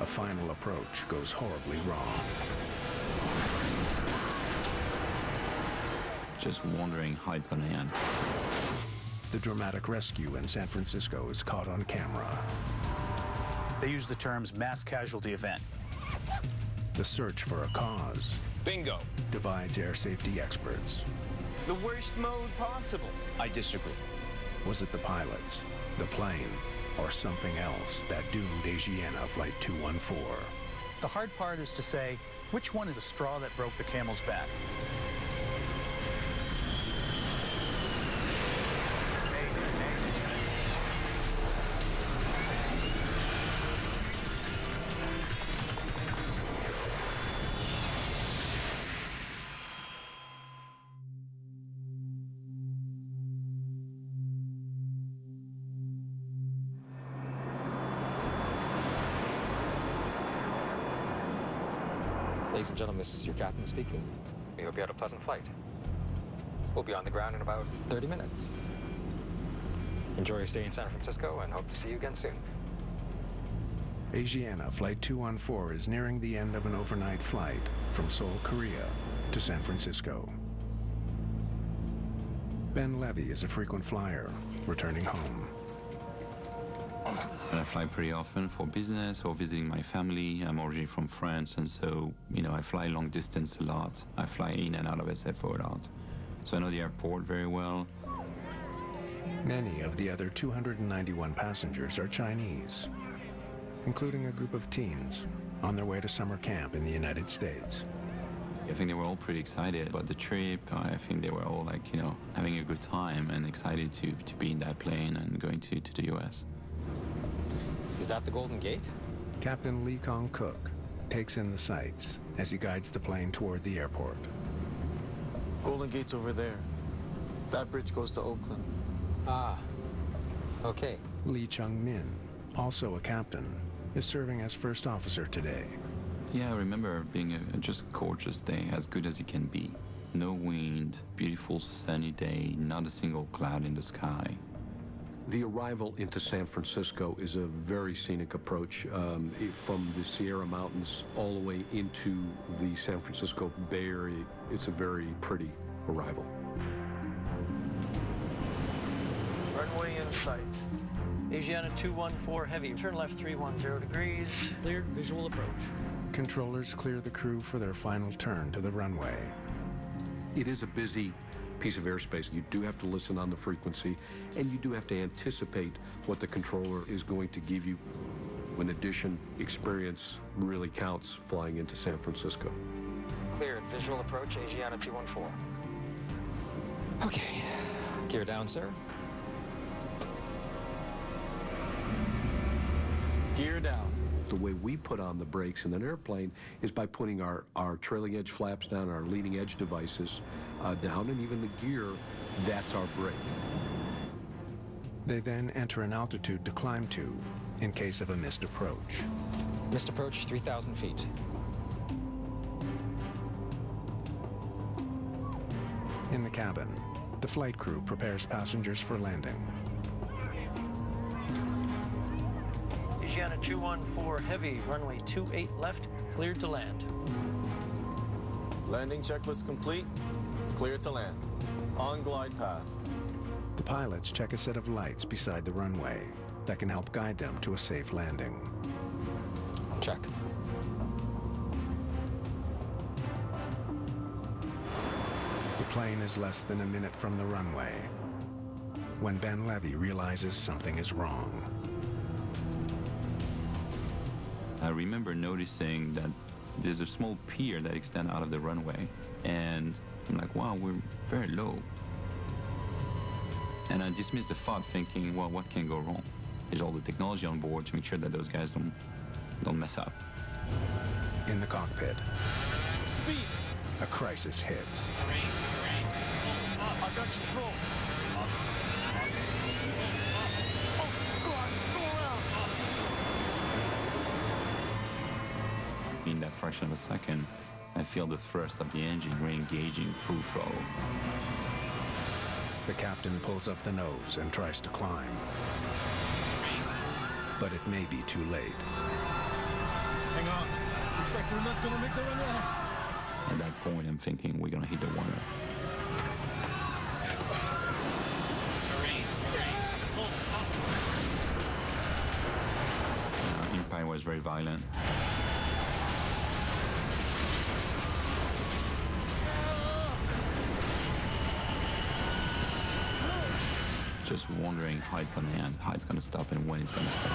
a final approach goes horribly wrong. Just wondering how it's gonna end. The dramatic rescue in San Francisco is caught on camera. They use the terms mass casualty event. The search for a cause Bingo. divides air safety experts. The worst mode possible. I disagree. Was it the pilots, the plane, or something else that doomed Asiana Flight 214? The hard part is to say, which one is the straw that broke the camel's back? Ladies and gentlemen, this is your captain speaking. We hope you had a pleasant flight. We'll be on the ground in about 30 minutes. Enjoy your stay in San Francisco and hope to see you again soon. Asiana Flight 214 is nearing the end of an overnight flight from Seoul, Korea to San Francisco. Ben Levy is a frequent flyer, returning home. And I fly pretty often for business or visiting my family. I'm originally from France, and so, I fly long distance a lot. I fly in and out of SFO a lot. So I know the airport very well. Many of the other 291 passengers are Chinese, including a group of teens on their way to summer camp in the United States. I think they were all pretty excited about the trip. I think they were all having a good time and excited to be in that plane and going to the US. Is that the Golden Gate? Captain Lee Kong-cook takes in the sights as he guides the plane toward the airport. Golden Gate's over there. That bridge goes to Oakland. Ah, okay. Lee Chung-min, also a captain, is serving as first officer today. Yeah, I remember being a just gorgeous day, as good as it can be. No wind, beautiful sunny day, not a single cloud in the sky. The arrival into San Francisco is a very scenic approach from the Sierra Mountains all the way into the San Francisco Bay Area. It's a very pretty arrival. Runway in sight. Asiana 214 heavy. Turn left 310 degrees. Cleared visual approach. Controllers clear the crew for their final turn to the runway. It is a busy piece of airspace. You do have to listen on the frequency, and you do have to anticipate what the controller is going to give you. In addition, experience really counts flying into San Francisco. Cleared visual approach, Asiana 214. Okay, gear down, sir. Gear down. The way we put on the brakes in an airplane is by putting our trailing edge flaps down, our leading edge devices down, and even the gear, that's our brake. They then enter an altitude to climb to in case of a missed approach. Missed approach, 3,000 feet. In the cabin, the flight crew prepares passengers for landing. Asiana 214 heavy. Runway 28 left. Cleared to land. Landing checklist complete. Clear to land. On glide path. The pilots check a set of lights beside the runway that can help guide them to a safe landing. Check. The plane is less than a minute from the runway when Ben Levy realizes something is wrong. I remember noticing that there's a small pier that extends out of the runway, and I'm like, wow, we're very low. And I dismissed the thought thinking, well, what can go wrong? There's all the technology on board to make sure that those guys don't mess up. In the cockpit, Speed! a crisis hits. I got control. Oh, God, go around. In that fraction of a second, I feel the thrust of the engine re-engaging full throttle. The captain pulls up the nose and tries to climb. But it may be too late. Hang on. Looks like we're not gonna make the run out. At that point, I'm thinking we're gonna hit the water. Impact was very violent. Just wondering how it's gonna end, how it's gonna stop, and when it's gonna stop.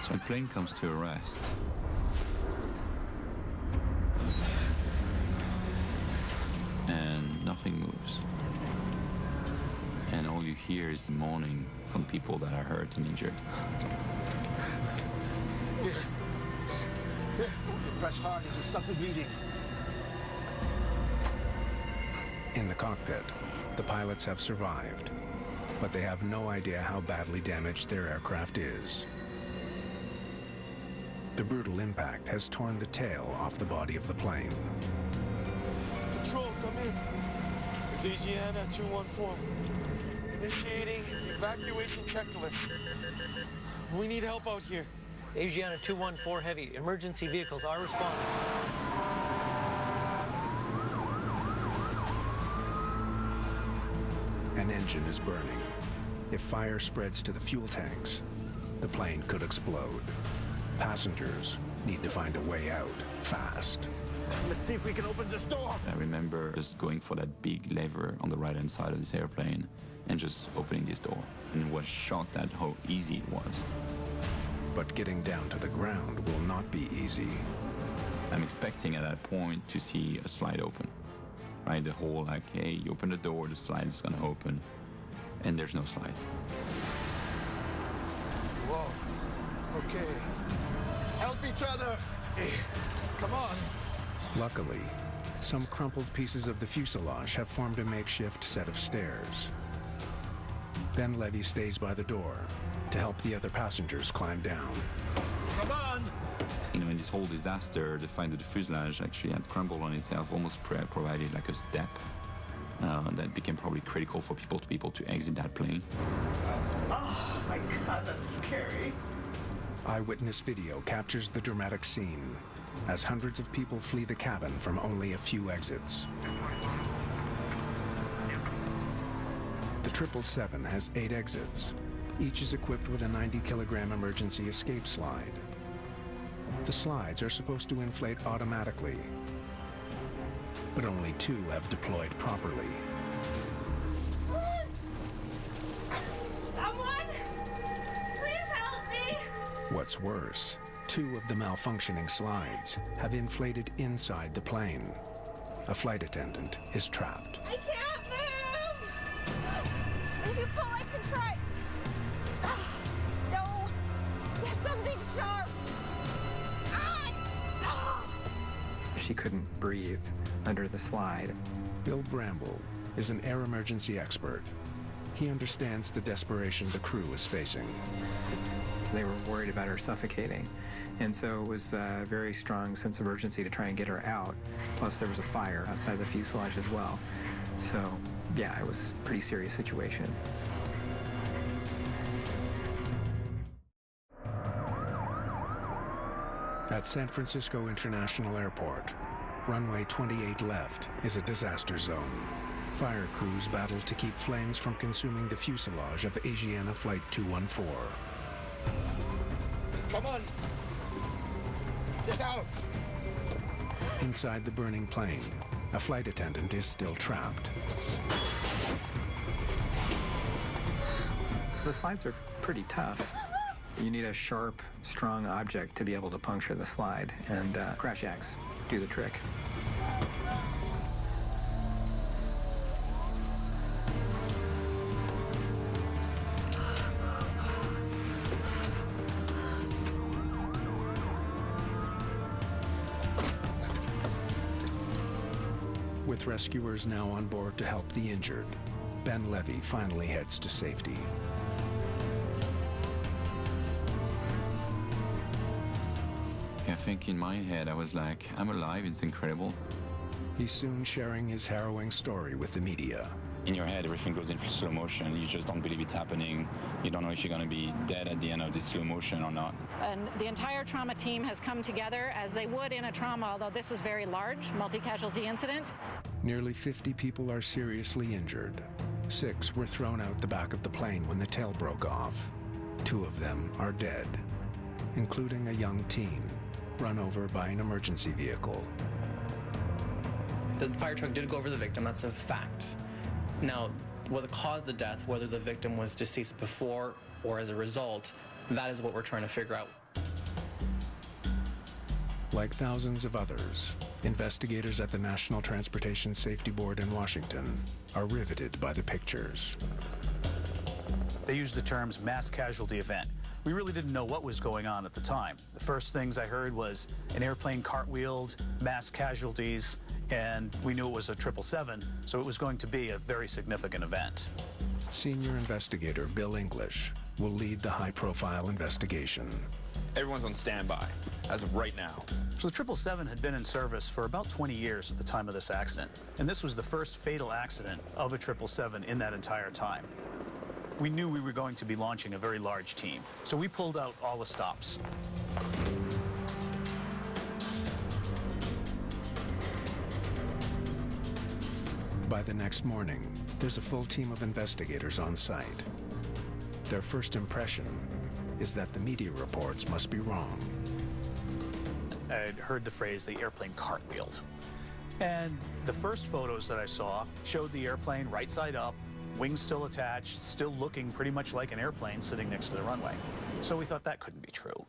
So the plane comes to a rest. And nothing moves. And all you hear is moaning from people that are hurt and injured. Here. Press hard to stop the bleeding. In the cockpit, the pilots have survived, but they have no idea how badly damaged their aircraft is. The brutal impact has torn the tail off the body of the plane. Control, come in. It's Asiana 214. Initiating evacuation checklist. We need help out here. Asiana 214 Heavy. Emergency vehicles are responding. An engine is burning. If fire spreads to the fuel tanks, the plane could explode. Passengers need to find a way out fast. Let's see if we can open this door. I remember just going for that big lever on the right-hand side of this airplane and just opening this door. And was shocked at how easy it was. But getting down to the ground will not be easy. I'm expecting at that point to see a slide open. Right, the whole like, hey, you open the door, the slide is gonna open, and there's no slide. Whoa. Okay. Help each other. Come on. Luckily, some crumpled pieces of the fuselage have formed a makeshift set of stairs. Ben Levy stays by the door to help the other passengers climb down. Come on. You know, in this whole disaster, the fact that the fuselage actually had crumbled on itself almost provided like a step that became probably critical for people to be able to exit that plane. Oh my God, that's scary. Eyewitness video captures the dramatic scene as hundreds of people flee the cabin from only a few exits. The 777 has 8 exits. Each is equipped with a 90-kilogram emergency escape slide. The slides are supposed to inflate automatically, but only 2 have deployed properly. Someone! Please help me! What's worse, 2 of the malfunctioning slides have inflated inside the plane. A flight attendant is trapped. I can't move! If you pull, I can try. No! Get something sharp! She couldn't breathe under the slide. Bill Bramble is an air emergency expert. He understands the desperation the crew is facing. They were worried about her suffocating, and so it was a very strong sense of urgency to try and get her out. Plus, there was a fire outside the fuselage as well. So, yeah, it was a pretty serious situation. At San Francisco International Airport, runway 28 left is a disaster zone. Fire crews battle to keep flames from consuming the fuselage of Asiana Flight 214. Come on. Get out. Inside the burning plane, a flight attendant is still trapped. The slides are pretty tough. You need a sharp, strong object to be able to puncture the slide, and crash jacks do the trick. With rescuers now on board to help the injured, Ben Levy finally heads to safety. think in my head, I was like, I'm alive, it's incredible. He's soon sharing his harrowing story with the media. In your head, everything goes in slow motion. You just don't believe it's happening. You don't know if you're going to be dead at the end of this slow motion or not. And the entire trauma team has come together as they would in a trauma, although this is very large, multi-casualty incident. Nearly 50 people are seriously injured. 6 were thrown out the back of the plane when the tail broke off. 2 of them are dead, including a young teen run over by an emergency vehicle. The fire truck did go over the victim, that's a fact. Now, what caused the death, whether the victim was deceased before or as a result, that is what we're trying to figure out. Like thousands of others, investigators at the National Transportation Safety Board in Washington are riveted by the pictures. They used the terms mass casualty event. We really didn't know what was going on at the time. The first things I heard was an airplane cartwheeled, mass casualties, and we knew it was a 777, so it was going to be a very significant event. Senior investigator Bill English will lead the high-profile investigation. Everyone's on standby, as of right now. So the 777 had been in service for about 20 years at the time of this accident, and this was the first fatal accident of a 777 in that entire time. We knew we were going to be launching a very large team, so we pulled out all the stops. By the next morning, there's a full team of investigators on site. Their first impression is that the media reports must be wrong. I'd heard the phrase, the airplane cartwheeled. And the first photos that I saw showed the airplane right side up, wings still attached, still looking pretty much like an airplane sitting next to the runway. So we thought that couldn't be true.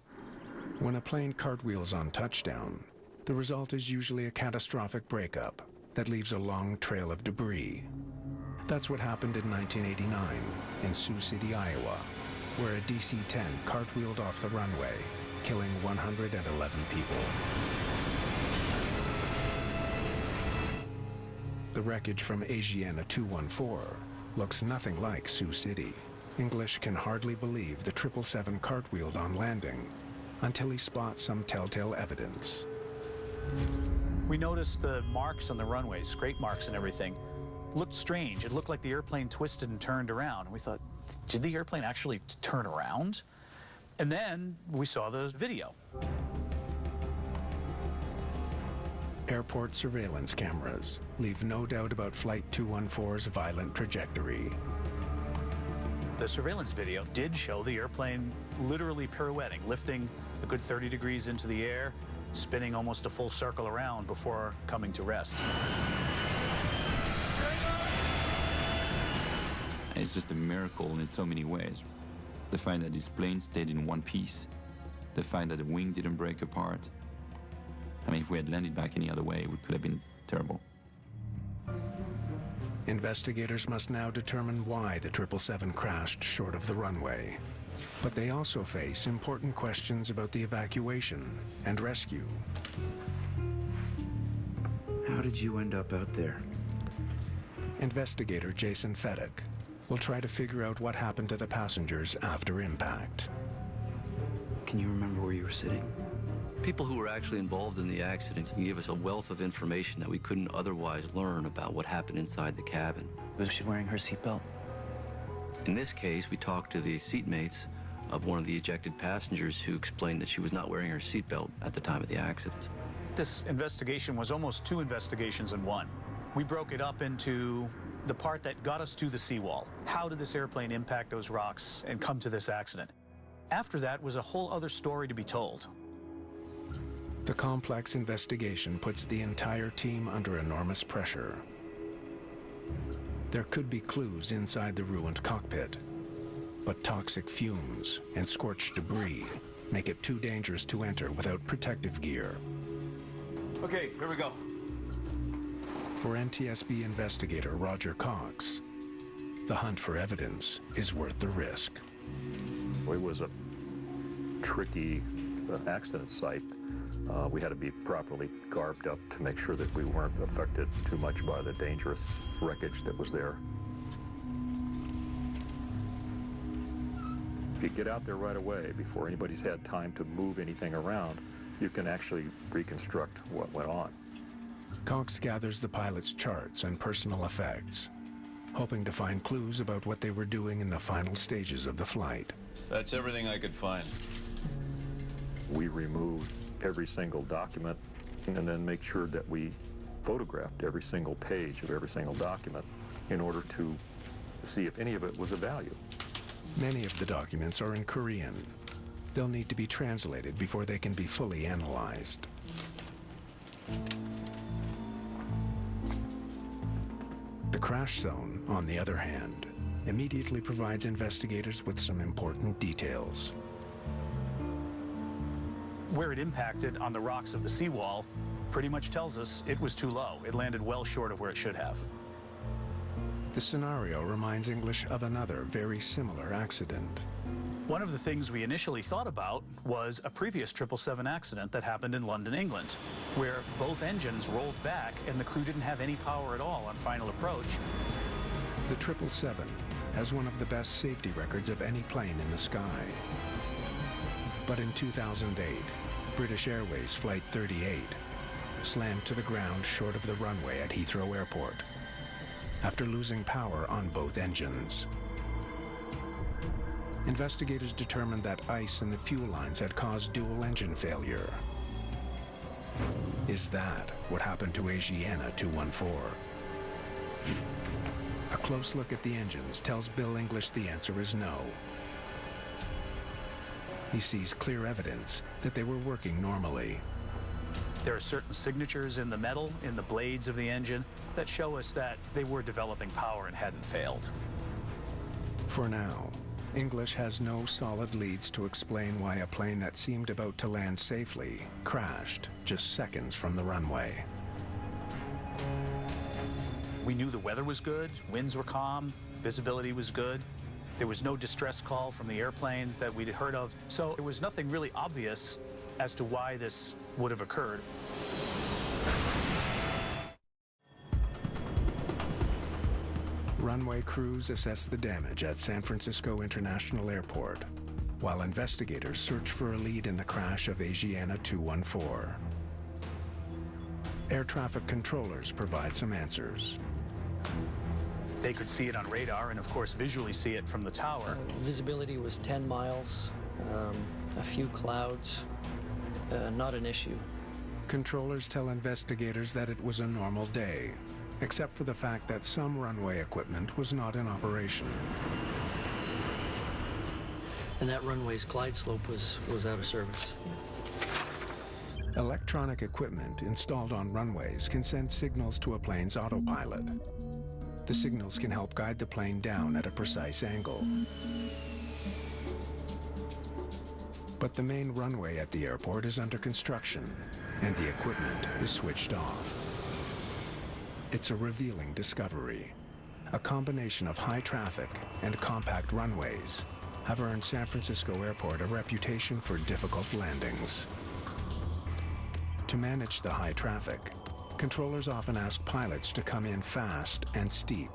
When a plane cartwheels on touchdown, the result is usually a catastrophic breakup that leaves a long trail of debris. That's what happened in 1989 in Sioux City, Iowa, where a DC-10 cartwheeled off the runway, killing 111 people. The wreckage from Asiana 214 looks nothing like Sioux City. English can hardly believe the 777 cartwheeled on landing until he spots some telltale evidence. We noticed the marks on the runway, scrape marks and everything. Looked strange. It looked like the airplane twisted and turned around. We thought, did the airplane actually turn around? And then we saw the video. Airport surveillance cameras leave no doubt about Flight 214's violent trajectory. The surveillance video did show the airplane literally pirouetting, lifting a good 30 degrees into the air, spinning almost a full circle around before coming to rest. It's just a miracle in so many ways. The fact that this plane stayed in one piece, the fact that the wing didn't break apart. I mean, if we had landed back any other way, it could have been terrible. Investigators must now determine why the 777 crashed short of the runway. But they also face important questions about the evacuation and rescue. How did you end up out there? Investigator Jason Fedek will try to figure out what happened to the passengers after impact. Can you remember where you were sitting? People who were actually involved in the accident gave us a wealth of information that we couldn't otherwise learn about what happened inside the cabin. Was she wearing her seatbelt? In this case, we talked to the seatmates of one of the ejected passengers who explained that she was not wearing her seatbelt at the time of the accident. This investigation was almost 2 investigations in one. We broke it up into the part that got us to the seawall. How did this airplane impact those rocks and come to this accident? After that was a whole other story to be told. The complex investigation puts the entire team under enormous pressure. There could be clues inside the ruined cockpit, but toxic fumes and scorched debris make it too dangerous to enter without protective gear. Okay, here we go. For NTSB investigator Roger Cox, the hunt for evidence is worth the risk. It was a tricky accident site. We had to be properly garbed up to make sure that we weren't affected too much by the dangerous wreckage that was there. If you get out there right away before anybody's had time to move anything around, you can actually reconstruct what went on. Cox gathers the pilot's charts and personal effects, hoping to find clues about what they were doing in the final stages of the flight. That's everything I could find. We removed every single document and then make sure that we photographed every single page of every single document in order to see if any of it was of value. Many of the documents are in Korean. They'll need to be translated before they can be fully analyzed. The crash zone, on the other hand, immediately provides investigators with some important details. Where it impacted on the rocks of the seawall pretty much tells us it was too low. It landed well short of where it should have. The scenario reminds English of another very similar accident. One of the things we initially thought about was a previous 777 accident that happened in London, England, where both engines rolled back and the crew didn't have any power at all on final approach. The 777 has one of the best safety records of any plane in the sky. But in 2008, British Airways Flight 38 slammed to the ground short of the runway at Heathrow Airport after losing power on both engines. Investigators determined that ice in the fuel lines had caused dual engine failure. Is that what happened to Asiana 214? A close look at the engines tells Bill English the answer is no. He sees clear evidence that they were working normally. There are certain signatures in the metal, in the blades of the engine, that show us that they were developing power and hadn't failed. For now, English has no solid leads to explain why a plane that seemed about to land safely crashed just seconds from the runway. We knew the weather was good, winds were calm, visibility was good. There was no distress call from the airplane that we'd heard of, so there was nothing really obvious as to why this would have occurred. Runway crews assess the damage at San Francisco International Airport, while investigators search for a lead in the crash of Asiana 214. Air traffic controllers provide some answers. They could see it on radar and, of course, visually see it from the tower. Visibility was 10 miles, a few clouds, not an issue. Controllers tell investigators that it was a normal day, except for the fact that some runway equipment was not in operation. And that runway's glide slope was out of service. Electronic equipment installed on runways can send signals to a plane's autopilot. The signals can help guide the plane down at a precise angle. But the main runway at the airport is under construction, and the equipment is switched off. It's a revealing discovery. A combination of high traffic and compact runways have earned San Francisco Airport a reputation for difficult landings. To manage the high traffic, controllers often ask pilots to come in fast and steep,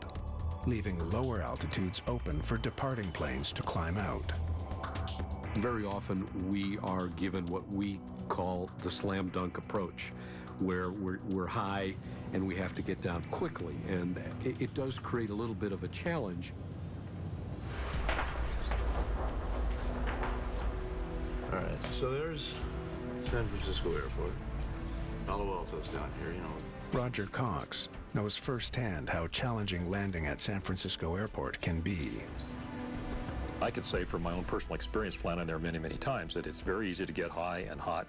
leaving lower altitudes open for departing planes to climb out. Very often we are given what we call the slam dunk approach, where we're high and we have to get down quickly, and it does create a little bit of a challenge. All right, so there's San Francisco Airport. Palo Alto's down here, you know. Roger Cox knows firsthand how challenging landing at San Francisco Airport can be. I can say from my own personal experience flying there many, many times that it's very easy to get high and hot,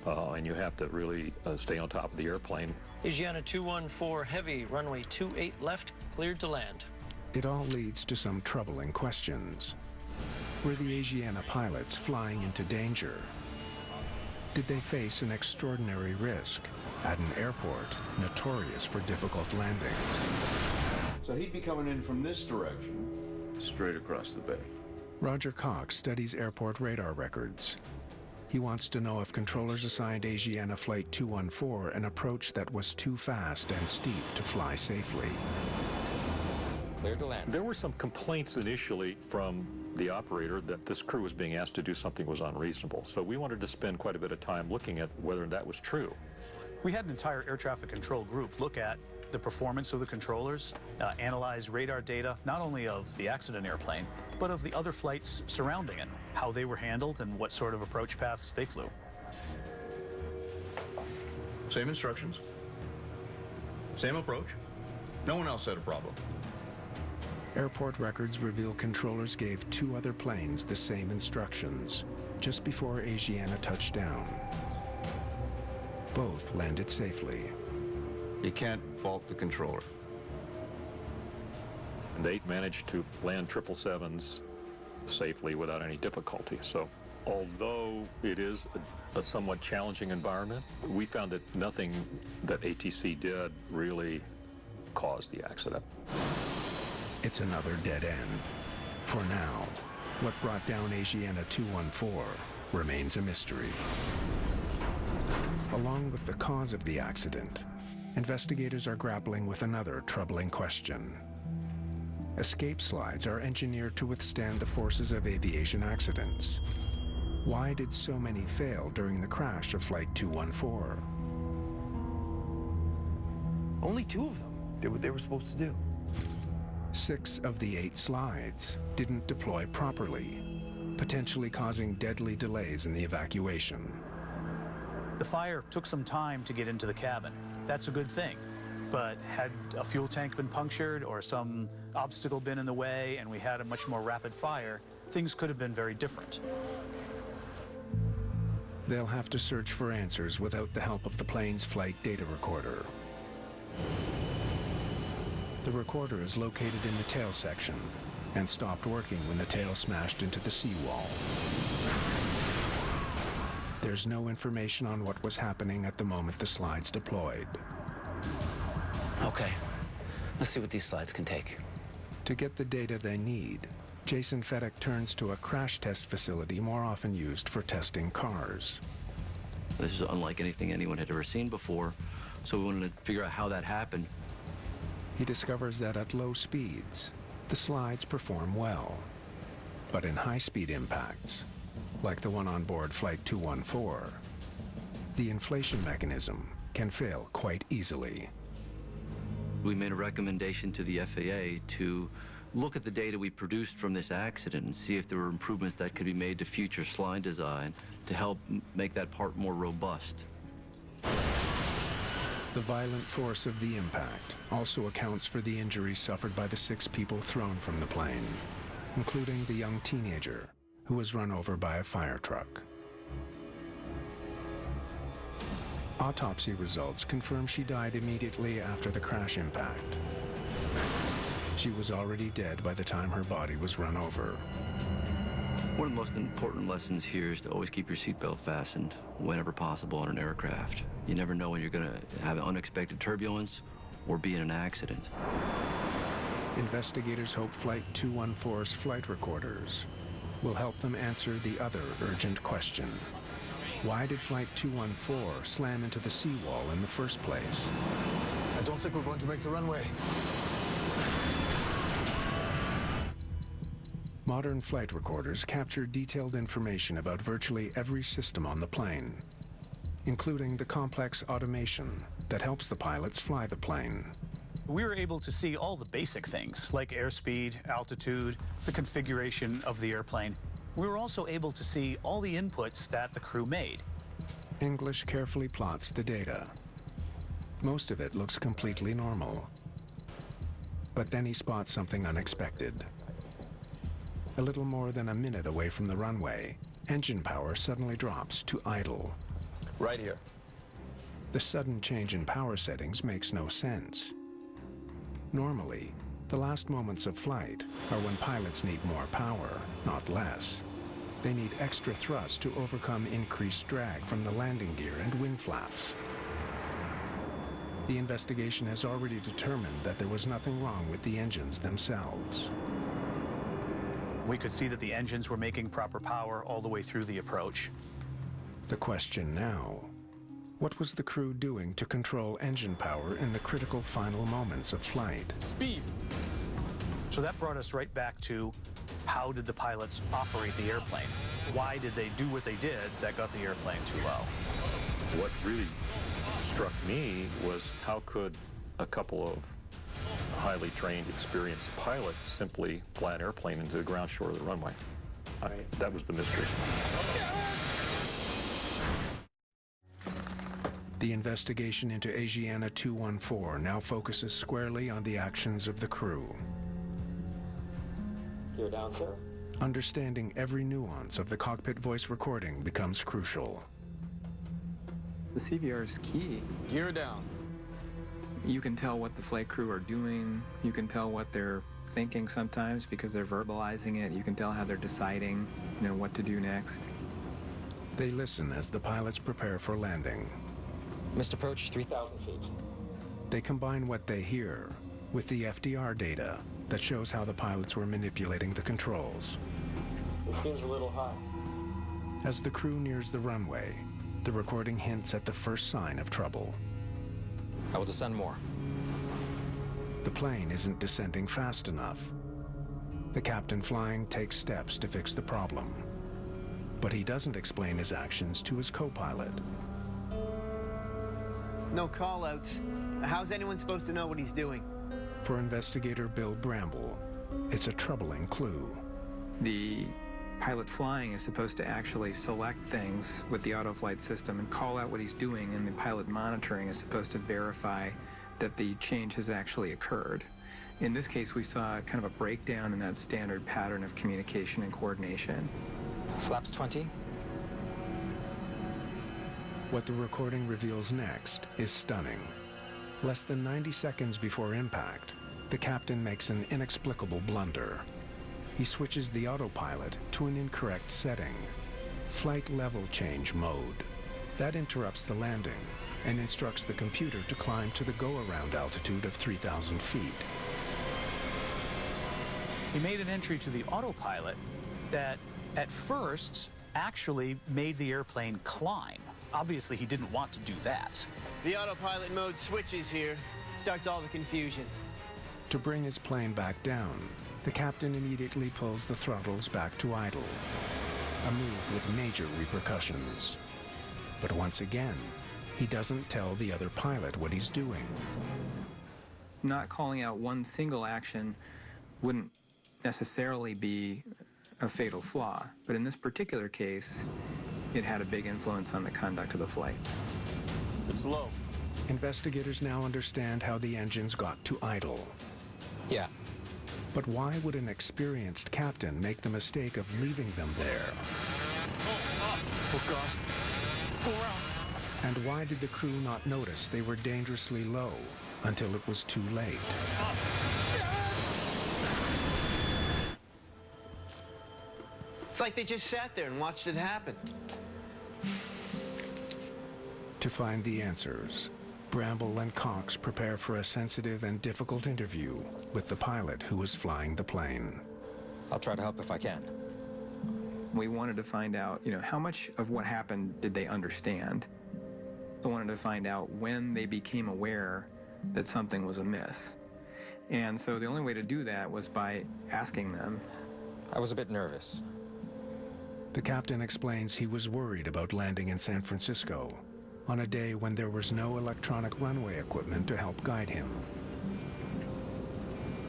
and you have to really stay on top of the airplane. Asiana 214 Heavy, runway 28 left, cleared to land. It all leads to some troubling questions. Were the Asiana pilots flying into danger? Did they face an extraordinary risk at an airport notorious for difficult landings? So he'd be coming in from this direction, straight across the bay. Roger Cox studies airport radar records. He wants to know if controllers assigned Asiana Flight 214 an approach that was too fast and steep to fly safely. Clear to land. There were some complaints initially from the operator that this crew was being asked to do something was unreasonable. So we wanted to spend quite a bit of time looking at whether that was true. We had an entire air traffic control group look at the performance of the controllers, analyze radar data, not only of the accident airplane, but of the other flights surrounding it, how they were handled and what sort of approach paths they flew. Same instructions. Same approach. No one else had a problem. Airport records reveal controllers gave 2 other planes the same instructions just before Asiana touched down. Both landed safely. You can't fault the controller. And they managed to land 777s safely without any difficulty. So although it is a somewhat challenging environment, we found that nothing that ATC did really caused the accident. It's another dead end. For now, what brought down Asiana 214 remains a mystery. Along with the cause of the accident, investigators are grappling with another troubling question. Escape slides are engineered to withstand the forces of aviation accidents. Why did so many fail during the crash of Flight 214? Only 2 of them did what they were supposed to do. 6 of the 8 slides didn't deploy properly, potentially causing deadly delays in the evacuation. The fire took some time to get into the cabin. That's a good thing. But had a fuel tank been punctured or some obstacle been in the way and we had a much more rapid fire, things could have been very different. They'll have to search for answers without the help of the plane's flight data recorder. The recorder is located in the tail section and stopped working when the tail smashed into the seawall. There's no information on what was happening at the moment the slides deployed. Okay, let's see what these slides can take. To get the data they need, Jason Fedek turns to a crash test facility more often used for testing cars. This is unlike anything anyone had ever seen before, so we wanted to figure out how that happened. He discovers that at low speeds, the slides perform well. But in high-speed impacts, like the one on board Flight 214, the inflation mechanism can fail quite easily. We made a recommendation to the FAA to look at the data we produced from this accident and see if there were improvements that could be made to future slide design to help make that part more robust. The violent force of the impact also accounts for the injuries suffered by the 6 people thrown from the plane, including the young teenager who was run over by a fire truck. Autopsy results confirm she died immediately after the crash impact. She was already dead by the time her body was run over. One of the most important lessons here is to always keep your seatbelt fastened whenever possible on an aircraft. You never know when you're going to have unexpected turbulence or be in an accident. Investigators hope Flight 214's flight recorders will help them answer the other urgent question. Why did Flight 214 slam into the seawall in the first place? I don't think we're going to make the runway. Modern flight recorders capture detailed information about virtually every system on the plane, including the complex automation that helps the pilots fly the plane. We were able to see all the basic things, like airspeed, altitude, the configuration of the airplane. We were also able to see all the inputs that the crew made. English carefully plots the data. Most of it looks completely normal. But then he spots something unexpected. A little more than a minute away from the runway, engine power suddenly drops to idle. Right here. The sudden change in power settings makes no sense. Normally, the last moments of flight are when pilots need more power, not less. They need extra thrust to overcome increased drag from the landing gear and wing flaps. The investigation has already determined that there was nothing wrong with the engines themselves. We could see that the engines were making proper power all the way through the approach. The question now, what was the crew doing to control engine power in the critical final moments of flight? Speed! So that brought us right back to how did the pilots operate the airplane? Why did they do what they did that got the airplane too low? What really struck me was how could a couple of highly trained, experienced pilots simply fly an airplane into the ground short of the runway? That was the mystery. The investigation into Asiana 214 now focuses squarely on the actions of the crew. Gear down, sir. Understanding every nuance of the cockpit voice recording becomes crucial. The CVR is key. Gear down. You can tell what the flight crew are doing. You can tell what they're thinking sometimes because they're verbalizing it. You can tell how they're deciding, what to do next. They listen as the pilots prepare for landing. Missed approach 3,000 feet. They combine what they hear with the FDR data that shows how the pilots were manipulating the controls. This seems a little high. As the crew nears the runway, the recording hints at the first sign of trouble. I will descend more. The plane isn't descending fast enough. The captain flying takes steps to fix the problem. But he doesn't explain his actions to his co-pilot. No call-outs. How's anyone supposed to know what he's doing? For investigator Bill Bramble, it's a troubling clue. The pilot flying is supposed to actually select things with the auto-flight system and call out what he's doing, and the pilot monitoring is supposed to verify that the change has actually occurred. In this case, we saw kind of a breakdown in that standard pattern of communication and coordination. Flaps 20. What the recording reveals next is stunning. Less than 90 seconds before impact, the captain makes an inexplicable blunder. He switches the autopilot to an incorrect setting, flight level change mode. That interrupts the landing and instructs the computer to climb to the go-around altitude of 3,000 feet. He made an entry to the autopilot that, at first, actually made the airplane climb. Obviously, he didn't want to do that. The autopilot mode switches here. Starts all the confusion. To bring his plane back down, the captain immediately pulls the throttles back to idle, a move with major repercussions. But once again, he doesn't tell the other pilot what he's doing. Not calling out one single action wouldn't necessarily be a fatal flaw, but in this particular case, it had a big influence on the conduct of the flight. It's low. Investigators now understand how the engines got to idle. Yeah. But why would an experienced captain make the mistake of leaving them there? Oh, God. Go around. And why did the crew not notice they were dangerously low until it was too late? It's like they just sat there and watched it happen. To find the answers, Bramble and Cox prepare for a sensitive and difficult interview with the pilot who was flying the plane. I'll try to help if I can. We wanted to find out, how much of what happened did they understand? We wanted to find out when they became aware that something was amiss. And so the only way to do that was by asking them. I was a bit nervous. The captain explains he was worried about landing in San Francisco on a day when there was no electronic runway equipment to help guide him.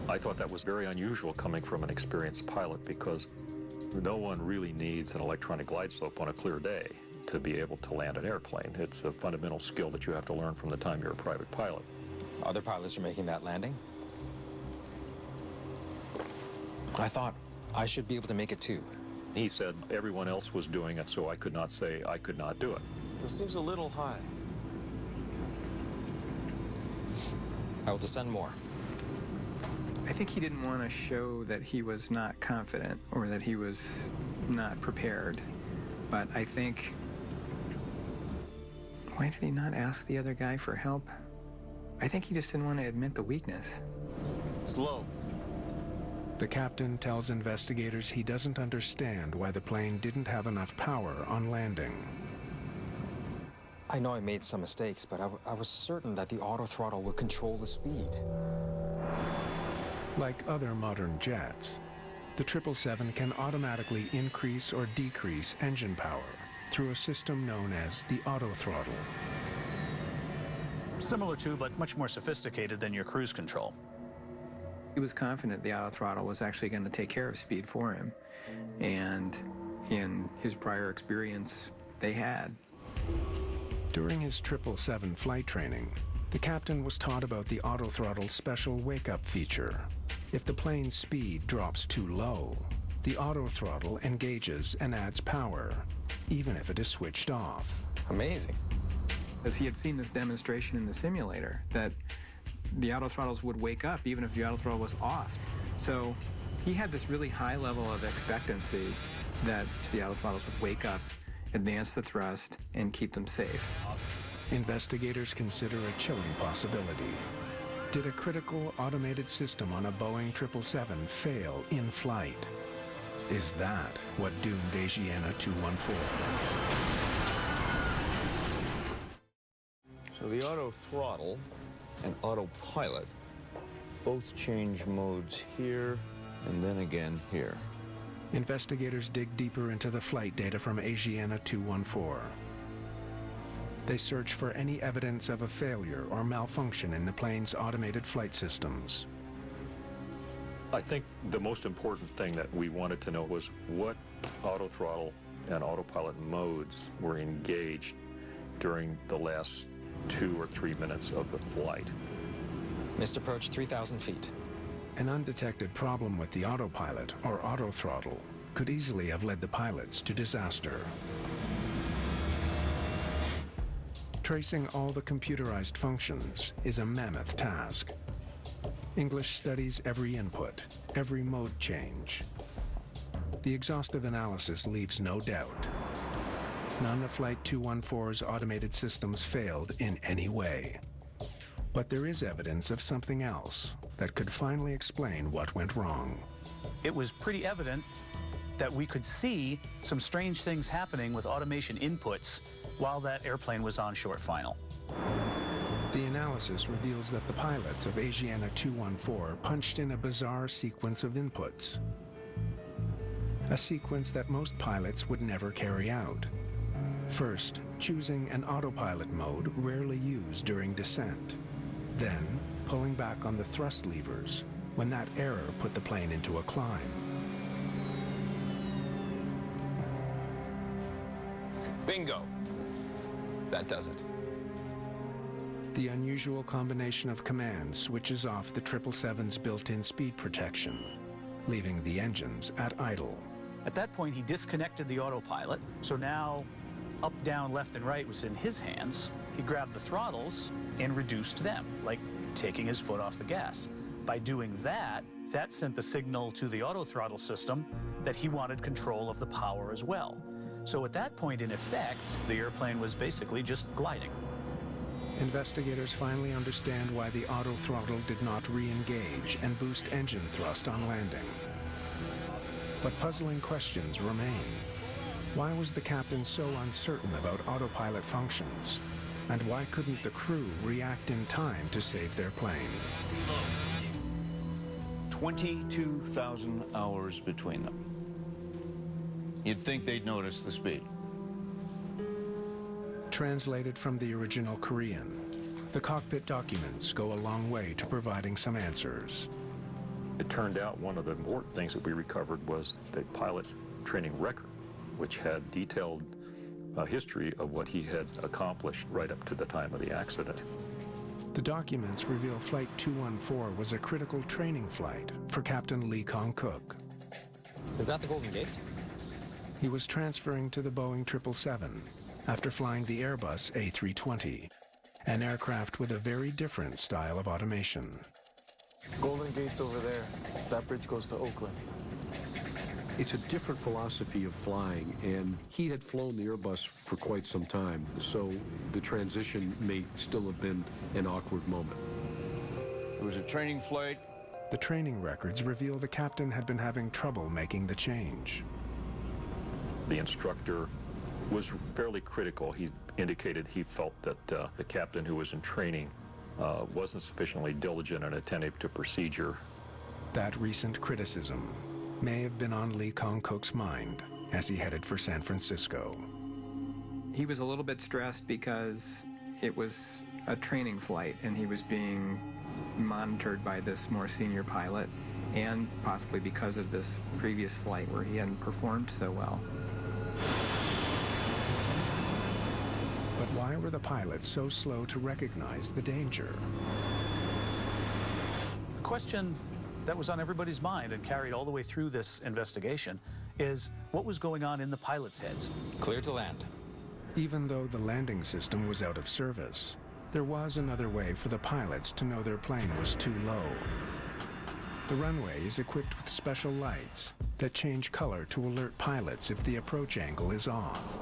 I thought that was very unusual coming from an experienced pilot because no one really needs an electronic glide slope on a clear day to be able to land an airplane. It's a fundamental skill that you have to learn from the time you're a private pilot. Other pilots are making that landing. I thought I should be able to make it too. He said everyone else was doing it, so I could not say I could not do it. This seems a little high. I will descend more. I think he didn't want to show that he was not confident or that he was not prepared. But I think... Why did he not ask the other guy for help? I think he just didn't want to admit the weakness. It's low. The captain tells investigators he doesn't understand why the plane didn't have enough power on landing. I know I made some mistakes, but I was certain that the auto throttle would control the speed. Like other modern jets, the 777 can automatically increase or decrease engine power through a system known as the autothrottle. Similar to, but much more sophisticated than your cruise control. He was confident the autothrottle was actually going to take care of speed for him. And in his prior experience, they had. During his 777 flight training, the captain was taught about the autothrottle's special wake-up feature. If the plane's speed drops too low, the autothrottle engages and adds power, even if it is switched off. Amazing. As he had seen this demonstration in the simulator, that the autothrottles would wake up even if the autothrottle was off. So he had this really high level of expectancy that the autothrottles would wake up, advance the thrust, and keep them safe. Investigators consider a chilling possibility. Did a critical automated system on a Boeing 777 fail in flight? Is that what doomed Asiana 214? So the autothrottle and autopilot both change modes here and then again here. Investigators dig deeper into the flight data from Asiana 214. They search for any evidence of a failure or malfunction in the plane's automated flight systems. I think the most important thing that we wanted to know was what autothrottle and autopilot modes were engaged during the last 2 or 3 minutes of the flight. Missed approach 3,000 feet. An undetected problem with the autopilot or autothrottle could easily have led the pilots to disaster. Tracing all the computerized functions is a mammoth task. English studies every input, every mode change. The exhaustive analysis leaves no doubt. None of Flight 214's automated systems failed in any way. But there is evidence of something else that could finally explain what went wrong. It was pretty evident that we could see some strange things happening with automation inputs while that airplane was on short final. The analysis reveals that the pilots of Asiana 214 punched in a bizarre sequence of inputs. A sequence that most pilots would never carry out. First, choosing an autopilot mode rarely used during descent. Then, pulling back on the thrust levers when that error put the plane into a climb. Bingo. That does it. The unusual combination of commands switches off the 777's built-in speed protection, leaving the engines at idle. At that point, he disconnected the autopilot, so now up, down, left, and right was in his hands. He grabbed the throttles and reduced them, like taking his foot off the gas. By doing that, that sent the signal to the autothrottle system that he wanted control of the power as well. So at that point, in effect, the airplane was basically just gliding. Investigators finally understand why the autothrottle did not re-engage and boost engine thrust on landing. But puzzling questions remain. Why was the captain so uncertain about autopilot functions? And why couldn't the crew react in time to save their plane? 22,000 hours between them. You'd think they'd notice the speed. Translated from the original Korean, the cockpit documents go a long way to providing some answers. It turned out one of the important things that we recovered was the pilot's training record, which had detailed history of what he had accomplished right up to the time of the accident. The documents reveal Flight 214 was a critical training flight for Captain Lee Kong-kook. Is that the Golden Gate? He was transferring to the Boeing 777 after flying the Airbus A320, an aircraft with a very different style of automation. Golden Gate's over there. That bridge goes to Oakland. It's a different philosophy of flying, and he had flown the Airbus for quite some time, so the transition may still have been an awkward moment. It was a training flight. The training records reveal the captain had been having trouble making the change. The instructor was fairly critical. He indicated he felt that the captain who was in training wasn't sufficiently diligent and attentive to procedure. That recent criticism may have been on Lee Kong-kook's mind as he headed for San Francisco. He was a little bit stressed because it was a training flight and he was being monitored by this more senior pilot, and possibly because of this previous flight where he hadn't performed so well. But why were the pilots so slow to recognize the danger? The question that was on everybody's mind and carried all the way through this investigation is what was going on in the pilots' heads. Clear to land. Even though the landing system was out of service, there was another way for the pilots to know their plane was too low. The runway is equipped with special lights that change color to alert pilots if the approach angle is off.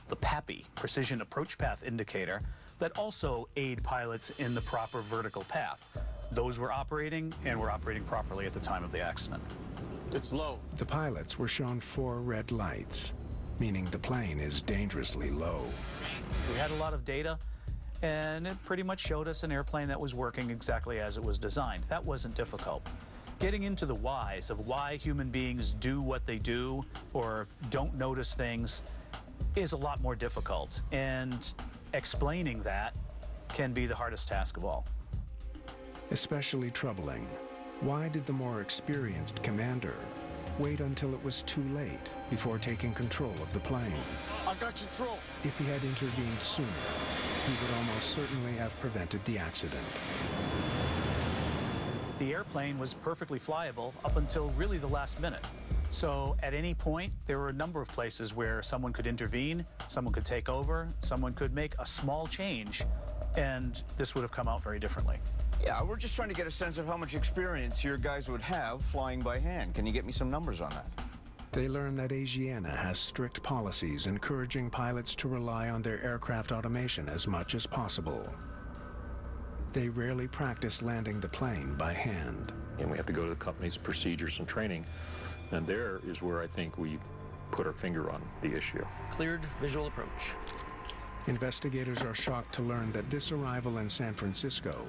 The PAPI, Precision Approach Path Indicator, that also aid pilots in the proper vertical path. Those were operating and were operating properly at the time of the accident. It's low. The pilots were shown 4 red lights, meaning the plane is dangerously low. We had a lot of data, and it pretty much showed us an airplane that was working exactly as it was designed. That wasn't difficult. Getting into the whys of why human beings do what they do or don't notice things is a lot more difficult, and explaining that can be the hardest task of all. Especially troubling, why did the more experienced commander wait until it was too late before taking control of the plane? I've got control. If he had intervened sooner, he would almost certainly have prevented the accident. The airplane was perfectly flyable up until really the last minute. So at any point, there were a number of places where someone could intervene, someone could take over, someone could make a small change, and this would have come out very differently. Yeah, we're just trying to get a sense of how much experience your guys would have flying by hand. Can you get me some numbers on that? They learned that Asiana has strict policies encouraging pilots to rely on their aircraft automation as much as possible. They rarely practice landing the plane by hand. And we have to go to the company's procedures and training, and there is where I think we put our finger on the issue. Cleared visual approach. Investigators are shocked to learn that this arrival in San Francisco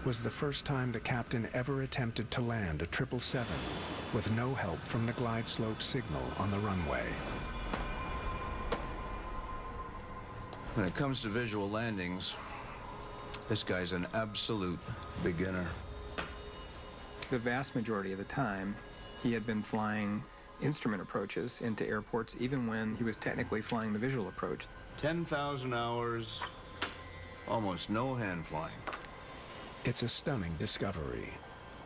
was the first time the captain ever attempted to land a 777 with no help from the glide slope signal on the runway. When it comes to visual landings, this guy's an absolute beginner. The vast majority of the time, he had been flying instrument approaches into airports even when he was technically flying the visual approach. 10,000 hours, almost no hand flying. It's a stunning discovery.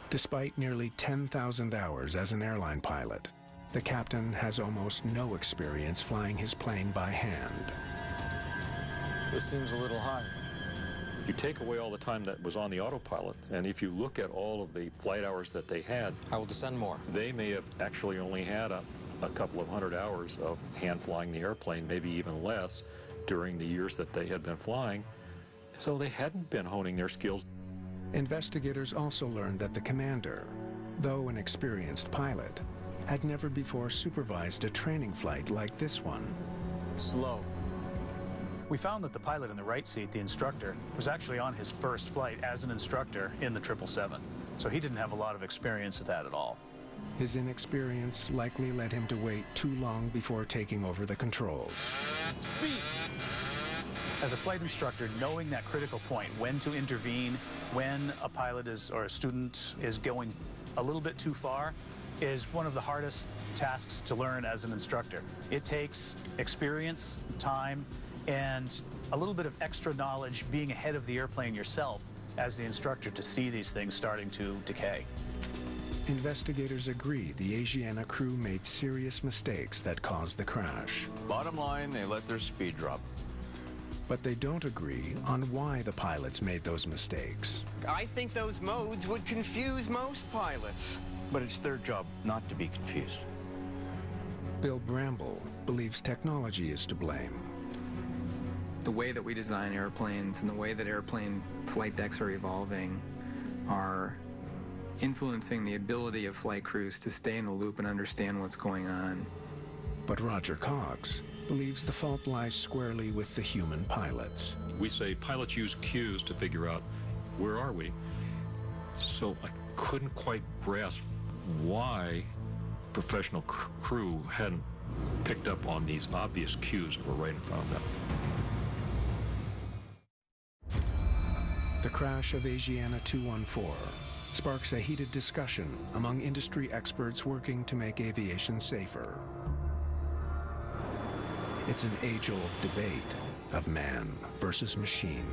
Despite nearly 10,000 hours as an airline pilot, the captain has almost no experience flying his plane by hand. This seems a little high. You take away all the time that was on the autopilot, and if you look at all of the flight hours that they had, I will descend more. They may have actually only had a couple of 100 hours of hand flying the airplane, maybe even less, during the years that they had been flying. So they hadn't been honing their skills. Investigators also learned that the commander, though an experienced pilot, had never before supervised a training flight like this one. Slow. We found that the pilot in the right seat, the instructor, was actually on his first flight as an instructor in the 777. So he didn't have a lot of experience with that at all. His inexperience likely led him to wait too long before taking over the controls. Speed! As a flight instructor, knowing that critical point, when to intervene, when a pilot or a student is going a little bit too far, is one of the hardest tasks to learn as an instructor. It takes experience, time, and a little bit of extra knowledge being ahead of the airplane yourself as the instructor to see these things starting to decay. Investigators agree the Asiana crew made serious mistakes that caused the crash. Bottom line, they let their speed drop. But they don't agree on why the pilots made those mistakes. I think those modes would confuse most pilots. But it's their job not to be confused. Bill Bramble believes technology is to blame. The way that we design airplanes and the way that airplane flight decks are evolving are influencing the ability of flight crews to stay in the loop and understand what's going on. But Roger Cox believes the fault lies squarely with the human pilots. We say pilots use cues to figure out where are we. So couldn't quite grasp why professional crew hadn't picked up on these obvious cues that were right in front of them. The crash of Asiana 214 sparks a heated discussion among industry experts working to make aviation safer. It's an age-old debate of man versus machine.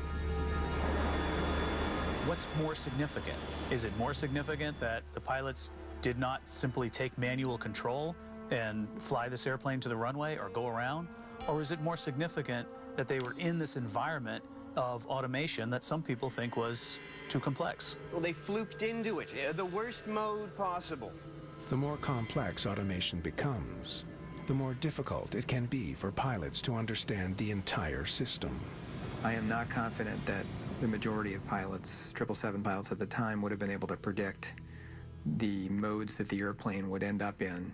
What's more significant? Is it more significant that the pilots did not simply take manual control and fly this airplane to the runway or go around? Or is it more significant that they were in this environment of automation that some people think was too complex? Well, they fluked into it, the worst mode possible. The more complex automation becomes, the more difficult it can be for pilots to understand the entire system. I am not confident that the majority of pilots, 777 pilots at the time, would have been able to predict the modes that the airplane would end up in.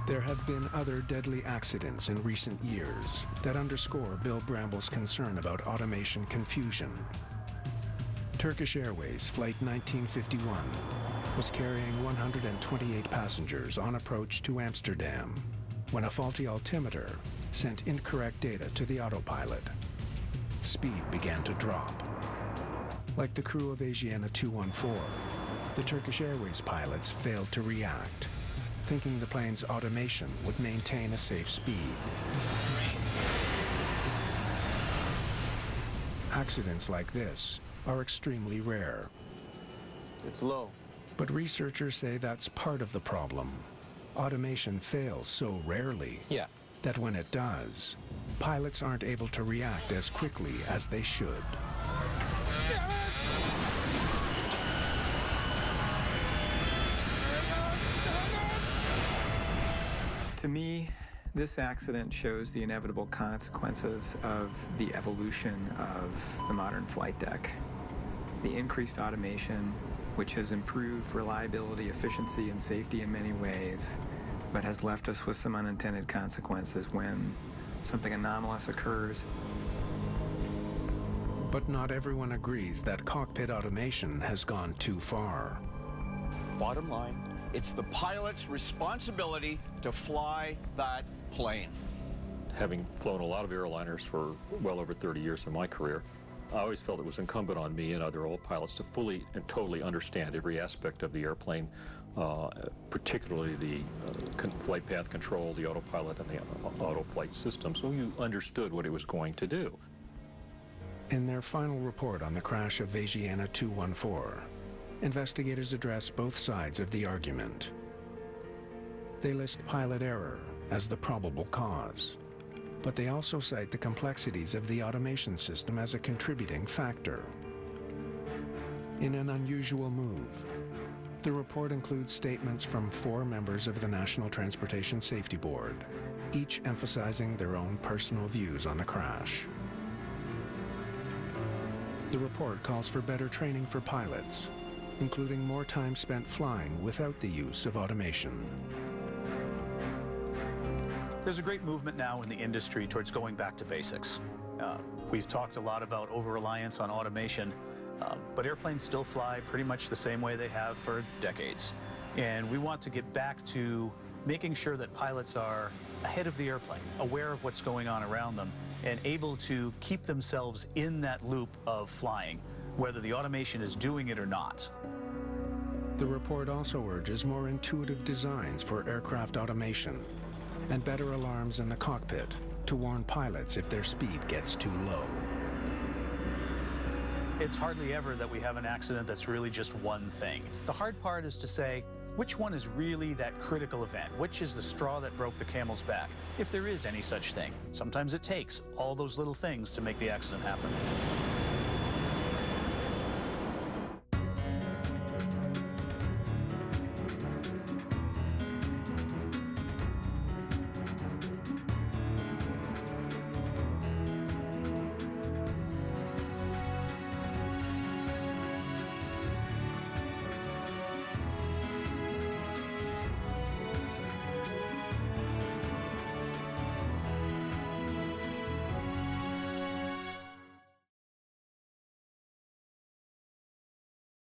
There have been other deadly accidents in recent years that underscore Bill Bramble's concern about automation confusion. Turkish Airways Flight 1951 was carrying 128 passengers on approach to Amsterdam when a faulty altimeter sent incorrect data to the autopilot. Speed began to drop. Like the crew of Asiana 214, the Turkish Airways pilots failed to react, thinking the plane's automation would maintain a safe speed. Accidents like this are extremely rare. It's low. But researchers say that's part of the problem. Automation fails so rarely that when it does, pilots aren't able to react as quickly as they should. To me, this accident shows the inevitable consequences of the evolution of the modern flight deck. The increased automation, which has improved reliability, efficiency, and safety in many ways, but has left us with some unintended consequences when something anomalous occurs. But not everyone agrees that cockpit automation has gone too far. Bottom line, it's the pilot's responsibility to fly that plane. Having flown a lot of airliners for well over 30 years in my career, I always felt it was incumbent on me and other old pilots to fully and totally understand every aspect of the airplane, particularly the flight path control, the autopilot, and the auto flight system, so you understood what it was going to do. In their final report on the crash of Asiana 214, investigators address both sides of the argument. They list pilot error as the probable cause, but they also cite the complexities of the automation system as a contributing factor. In an unusual move, the report includes statements from 4 members of the National Transportation Safety Board, each emphasizing their own personal views on the crash. The report calls for better training for pilots, including more time spent flying without the use of automation. There's a great movement now in the industry towards going back to basics. We've talked a lot about over-reliance on automation, but airplanes still fly pretty much the same way they have for decades. And we want to get back to making sure that pilots are ahead of the airplane, aware of what's going on around them, and able to keep themselves in that loop of flying, whether the automation is doing it or not. The report also urges more intuitive designs for aircraft automation and better alarms in the cockpit to warn pilots if their speed gets too low. It's hardly ever that we have an accident that's really just one thing. The hard part is to say, which one is really that critical event? Which is the straw that broke the camel's back? If there is any such thing. Sometimes it takes all those little things to make the accident happen.